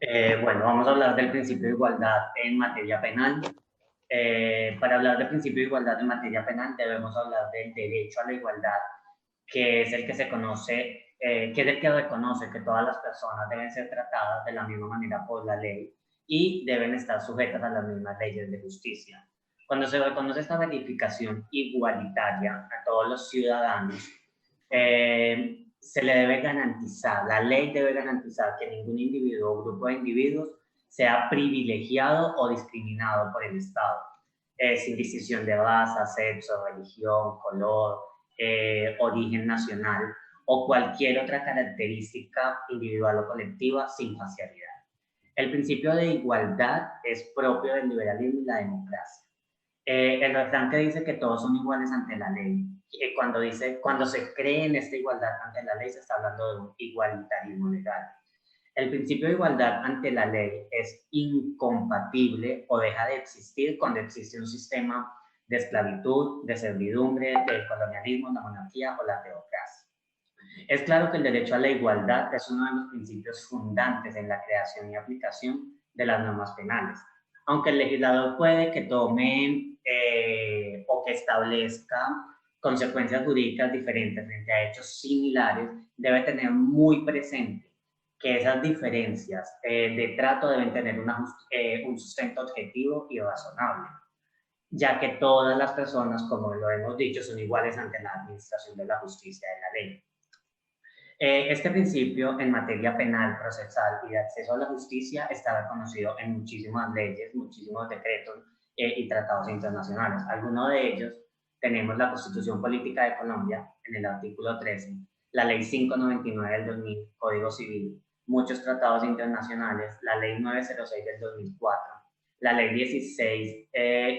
Bueno, vamos a hablar del principio de igualdad en materia penal. Para hablar del principio de igualdad en materia penal debemos hablar del derecho a la igualdad, que es el que se conoce, que es el que reconoce que todas las personas deben ser tratadas de la misma manera por la ley y deben estar sujetas a las mismas leyes de justicia. Cuando se reconoce esta verificación igualitaria a todos los ciudadanos, se le debe garantizar, la ley debe garantizar que ningún individuo o grupo de individuos sea privilegiado o discriminado por el Estado, sin distinción de raza, sexo, religión, color, origen nacional o cualquier otra característica individual o colectiva sin parcialidad. El principio de igualdad es propio del liberalismo y la democracia. El refrán que dice que todos son iguales ante la ley, cuando se cree en esta igualdad ante la ley, se está hablando de un igualitarismo legal. El principio de igualdad ante la ley es incompatible o deja de existir cuando existe un sistema de esclavitud, de servidumbre, del colonialismo, la monarquía o la teocracia. Es claro que el derecho a la igualdad es uno de los principios fundantes en la creación y aplicación de las normas penales. Aunque el legislador puede que tome o que establezca consecuencias jurídicas diferentes frente a hechos similares, debe tener muy presente que esas diferencias de trato deben tener un sustento objetivo y razonable, ya que todas las personas, como lo hemos dicho, son iguales ante la administración de la justicia y la ley. Este principio en materia penal, procesal y de acceso a la justicia está reconocido en muchísimas leyes, muchísimos decretos y tratados internacionales. Algunos de ellos tenemos la Constitución Política de Colombia en el artículo 13, la Ley 599 del 2000, Código Civil, muchos tratados internacionales, la Ley 906 del 2004, la Ley 16,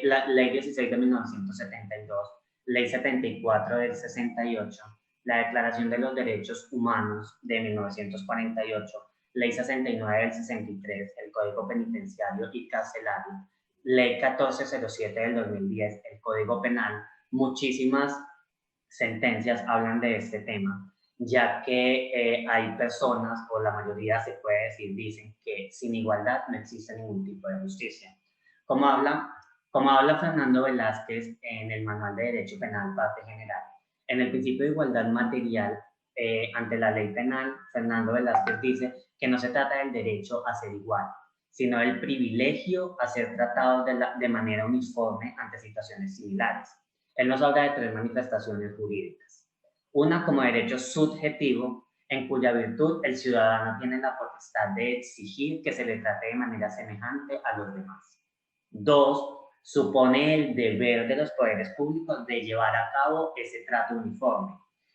la Ley 16 de 1972, Ley 74 del 68, la Declaración de los Derechos Humanos de 1948, Ley 69 del 63, el Código Penitenciario y Carcelario, Ley 1407 del 2010, el Código Penal. Muchísimas sentencias hablan de este tema, ya que hay personas, o la mayoría se puede decir, dicen que sin igualdad no existe ningún tipo de justicia. Como habla, como habla Fernando Velázquez en el Manual de Derecho Penal, parte general, en el principio de igualdad material ante la ley penal, Fernando Velázquez dice que no se trata del derecho a ser igual, sino del privilegio a ser tratados de manera uniforme ante situaciones similares. Él nos habla de tres manifestaciones jurídicas. Una como derecho subjetivo, en cuya virtud el ciudadano tiene la potestad de exigir que se le trate de manera semejante a los demás. Dos, supone el deber de los poderes públicos de llevar a cabo ese trato uniforme.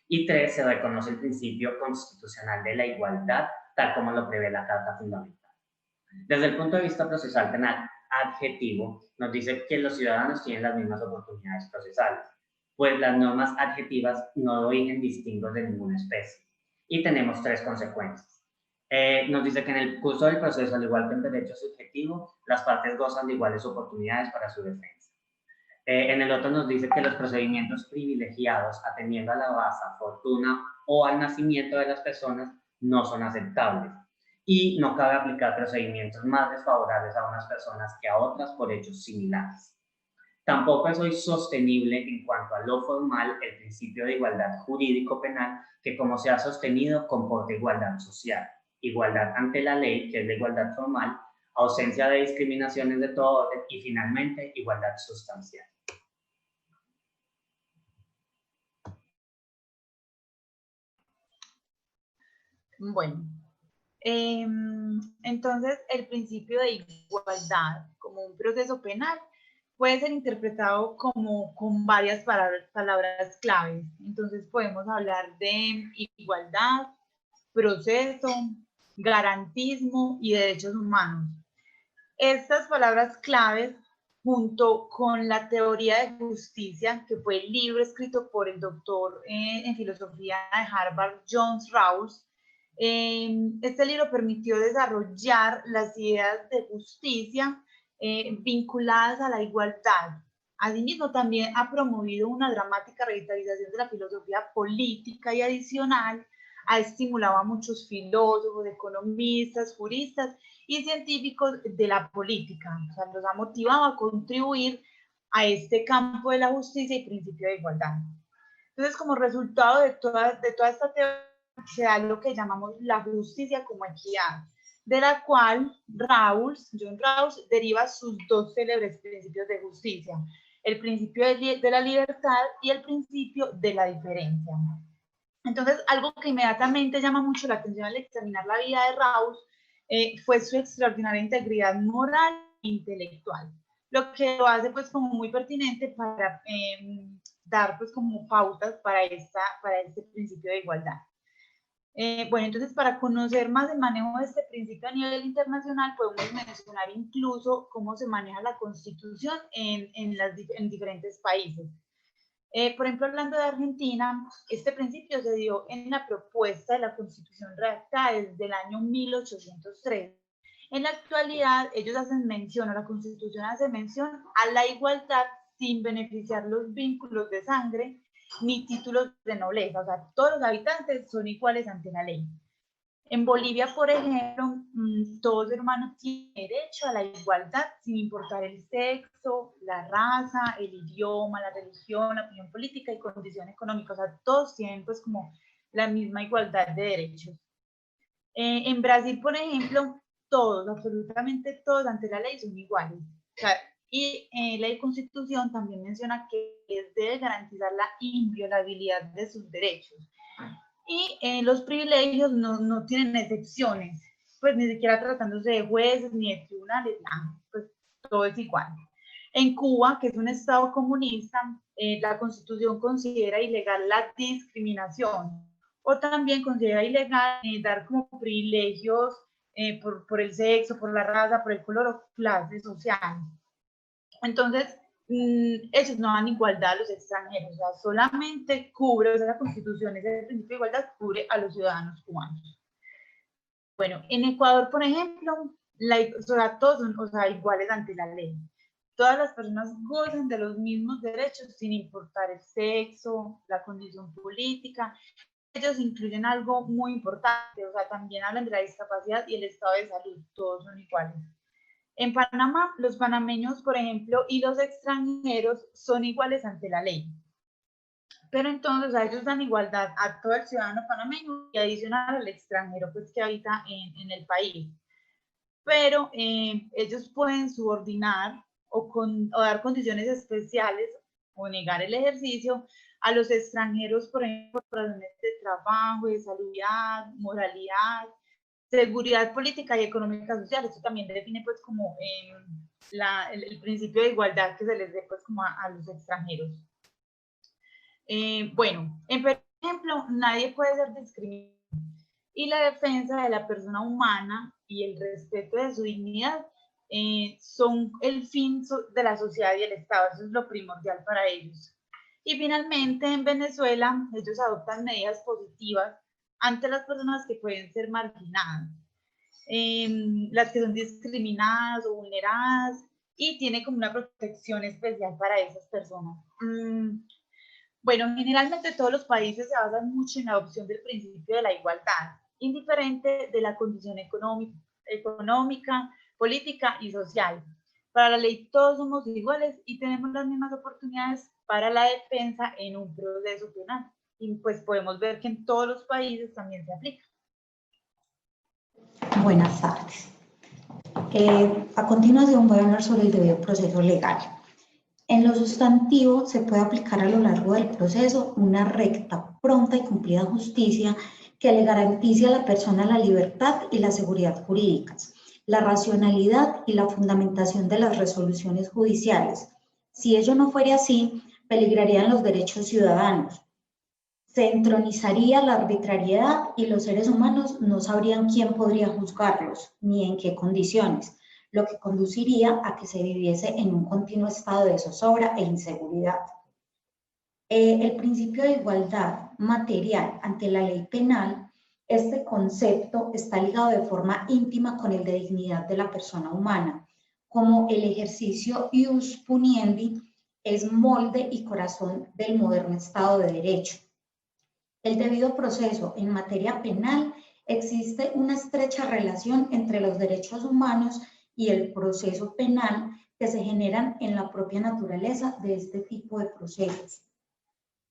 Y tres, se reconoce el principio constitucional de la igualdad, tal como lo prevé la Carta Fundamental. Desde el punto de vista procesal penal adjetivo, nos dice que los ciudadanos tienen las mismas oportunidades procesales, pues las normas adjetivas no origen distintos de ninguna especie. Y tenemos tres consecuencias. Nos dice que en el curso del proceso, al igual que en derecho subjetivo, las partes gozan de iguales oportunidades para su defensa. En el otro nos dice que los procedimientos privilegiados, atendiendo a la raza, fortuna o al nacimiento de las personas, no son aceptables y no cabe aplicar procedimientos más desfavorables a unas personas que a otras por hechos similares. Tampoco es hoy sostenible en cuanto a lo formal el principio de igualdad jurídico-penal, que como se ha sostenido comporta igualdad social, igualdad ante la ley, que es la igualdad formal, ausencia de discriminaciones de todo orden y finalmente igualdad sustancial. Bueno, entonces el principio de igualdad como un proceso penal puede ser interpretado como con varias palabras claves. Entonces podemos hablar de igualdad, proceso, garantismo y derechos humanos. Estas palabras claves, junto con la teoría de justicia, que fue el libro escrito por el doctor en filosofía de Harvard, John Rawls, este libro permitió desarrollar las ideas de justicia vinculadas a la igualdad. Asimismo, también ha promovido una dramática revitalización de la filosofía política y adicional ha estimulado a muchos filósofos, economistas, juristas y científicos de la política. O sea, los ha motivado a contribuir a este campo de la justicia y principio de igualdad. Entonces, como resultado de toda esta teoría, se da lo que llamamos la justicia como equidad, de la cual John Rawls deriva sus dos célebres principios de justicia, el principio de la libertad y el principio de la diferencia. Entonces, algo que inmediatamente llama mucho la atención al examinar la vida de Rawls fue su extraordinaria integridad moral e intelectual, lo que lo hace pues como muy pertinente para dar pues como pautas para este principio de igualdad. Bueno, entonces para conocer más el manejo de este principio a nivel internacional podemos mencionar incluso cómo se maneja la Constitución en diferentes países. Por ejemplo, hablando de Argentina, este principio se dio en la propuesta de la Constitución redactada desde el año 1803. En la actualidad, ellos hacen mención, o la Constitución hace mención a la igualdad sin beneficiar los vínculos de sangre ni títulos de nobleza. O sea, todos los habitantes son iguales ante la ley. En Bolivia, por ejemplo, todo ser humano tiene derecho a la igualdad sin importar el sexo, la raza, el idioma, la religión, la opinión política y condición económica. O sea, todos tienen pues como la misma igualdad de derechos. En Brasil, por ejemplo, todos, absolutamente todos ante la ley son iguales. O sea, y la Constitución también menciona que debe garantizar la inviolabilidad de sus derechos. Y los privilegios no tienen excepciones, pues ni siquiera tratándose de jueces ni de tribunales, nada, pues todo es igual. En Cuba, que es un estado comunista, la Constitución considera ilegal la discriminación, o también considera ilegal dar como privilegios por el sexo, por la raza, por el color o clase social. Entonces, ellos no dan igualdad a los extranjeros, o sea, solamente cubre, o sea, la Constitución, ese principio de igualdad cubre a los ciudadanos cubanos. Bueno, en Ecuador, por ejemplo, o sea, todos son, o sea, iguales ante la ley. Todas las personas gozan de los mismos derechos sin importar el sexo, la condición política. Ellos incluyen algo muy importante, o sea, también hablan de la discapacidad y el estado de salud, todos son iguales. En Panamá, los panameños, por ejemplo, y los extranjeros son iguales ante la ley. Pero entonces a ellos dan igualdad a todo el ciudadano panameño y adicional al extranjero pues, que habita en el país. Pero ellos pueden subordinar o dar condiciones especiales o negar el ejercicio a los extranjeros, por ejemplo, por razones de trabajo, de salubridad, moralidad, seguridad política y económica social. Esto también define pues como el principio de igualdad que se les dé pues como a los extranjeros. Bueno, por ejemplo, nadie puede ser discriminado y la defensa de la persona humana y el respeto de su dignidad son el fin de la sociedad y el Estado. Eso es lo primordial para ellos. Y finalmente en Venezuela ellos adoptan medidas positivas ante las personas que pueden ser marginadas, las que son discriminadas o vulneradas, y tiene como una protección especial para esas personas. Bueno, generalmente todos los países se basan mucho en la adopción del principio de la igualdad, indiferente de la condición económica, política y social. Para la ley todos somos iguales y tenemos las mismas oportunidades para la defensa en un proceso penal. Y pues podemos ver que en todos los países también se aplica. Buenas tardes. A continuación voy a hablar sobre el debido proceso legal. En lo sustantivo se puede aplicar a lo largo del proceso una recta, pronta y cumplida justicia que le garantice a la persona la libertad y la seguridad jurídicas, la racionalidad y la fundamentación de las resoluciones judiciales. Si ello no fuera así, peligrarían los derechos ciudadanos, se entronizaría la arbitrariedad y los seres humanos no sabrían quién podría juzgarlos ni en qué condiciones, lo que conduciría a que se viviese en un continuo estado de zozobra e inseguridad. El principio de igualdad material ante la ley penal, este concepto está ligado de forma íntima con el de dignidad de la persona humana, como el ejercicio ius puniendi es molde y corazón del moderno Estado de Derecho. el debido proceso en materia penal, existe una estrecha relación entre los derechos humanos y el proceso penal que se generan en la propia naturaleza de este tipo de procesos,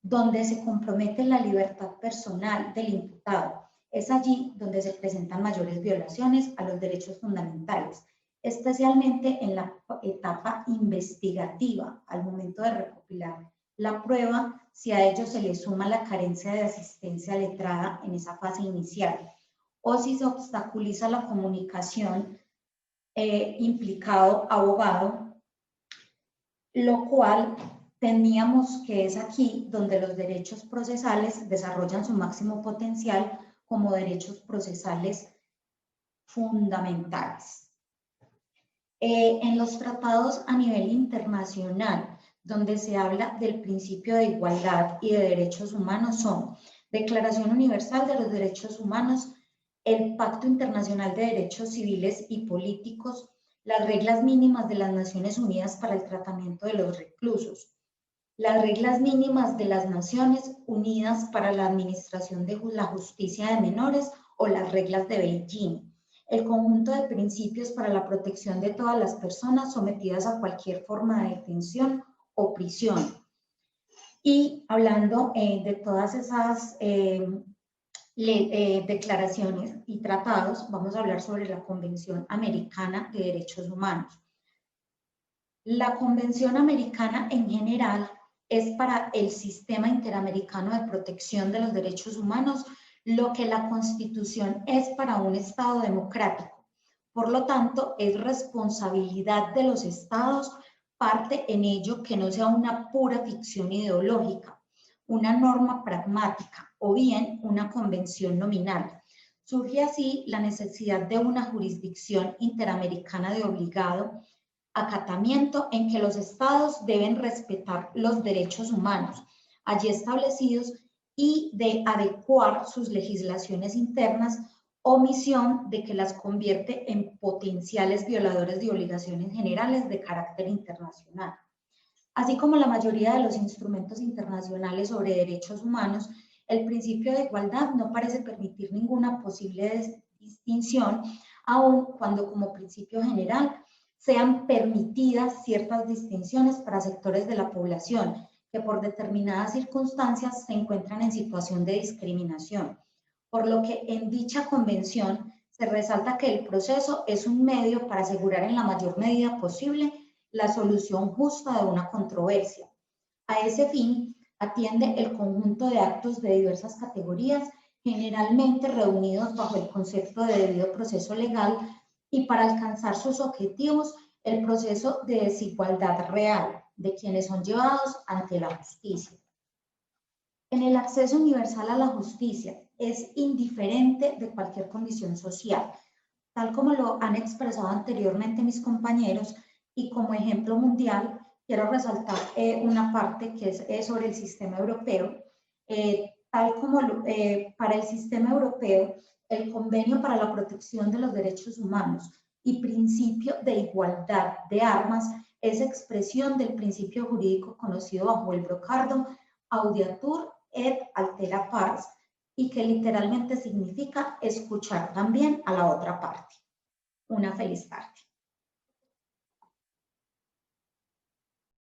donde se compromete la libertad personal del imputado. Es allí donde se presentan mayores violaciones a los derechos fundamentales, especialmente en la etapa investigativa, al momento de recopilar la prueba, si a ello se le suma la carencia de asistencia letrada en esa fase inicial, o si se obstaculiza la comunicación implicado abogado, lo cual teníamos que es aquí donde los derechos procesales desarrollan su máximo potencial como derechos procesales fundamentales. En los tratados a nivel internacional, donde se habla del principio de igualdad y de derechos humanos, son Declaración Universal de los Derechos Humanos, el Pacto Internacional de Derechos Civiles y Políticos, las reglas mínimas de las Naciones Unidas para el tratamiento de los reclusos, las reglas mínimas de las Naciones Unidas para la administración de la justicia de menores o las reglas de Beijing, el conjunto de principios para la protección de todas las personas sometidas a cualquier forma de detención o prisión. Y hablando de todas esas declaraciones y tratados, vamos a hablar sobre la Convención Americana de Derechos Humanos. La Convención Americana en general es para el Sistema Interamericano de Protección de los Derechos Humanos lo que la Constitución es para un Estado democrático. Por lo tanto, es responsabilidad de los Estados parte en ello que no sea una pura ficción ideológica, una norma pragmática o bien una convención nominal. Surge así la necesidad de una jurisdicción interamericana de obligado acatamiento en que los estados deben respetar los derechos humanos allí establecidos y de adecuar sus legislaciones internas, omisión de que las convierte en potenciales violadores de obligaciones generales de carácter internacional. Así como la mayoría de los instrumentos internacionales sobre derechos humanos, el principio de igualdad no parece permitir ninguna posible distinción, aun cuando como principio general sean permitidas ciertas distinciones para sectores de la población que por determinadas circunstancias se encuentran en situación de discriminación. Por lo que en dicha convención se resalta que el proceso es un medio para asegurar en la mayor medida posible la solución justa de una controversia. A ese fin, atiende el conjunto de actos de diversas categorías, generalmente reunidos bajo el concepto de debido proceso legal, y para alcanzar sus objetivos, el proceso de desigualdad real de quienes son llevados ante la justicia. En el acceso universal a la justicia es indiferente de cualquier condición social, tal como lo han expresado anteriormente mis compañeros, y como ejemplo mundial quiero resaltar una parte que es sobre el sistema europeo. Tal como para el sistema europeo, el Convenio para la Protección de los Derechos Humanos y principio de igualdad de armas es expresión del principio jurídico conocido bajo el brocardo audiatur et altera pars, y que literalmente significa escuchar también a la otra parte. Una feliz tarde.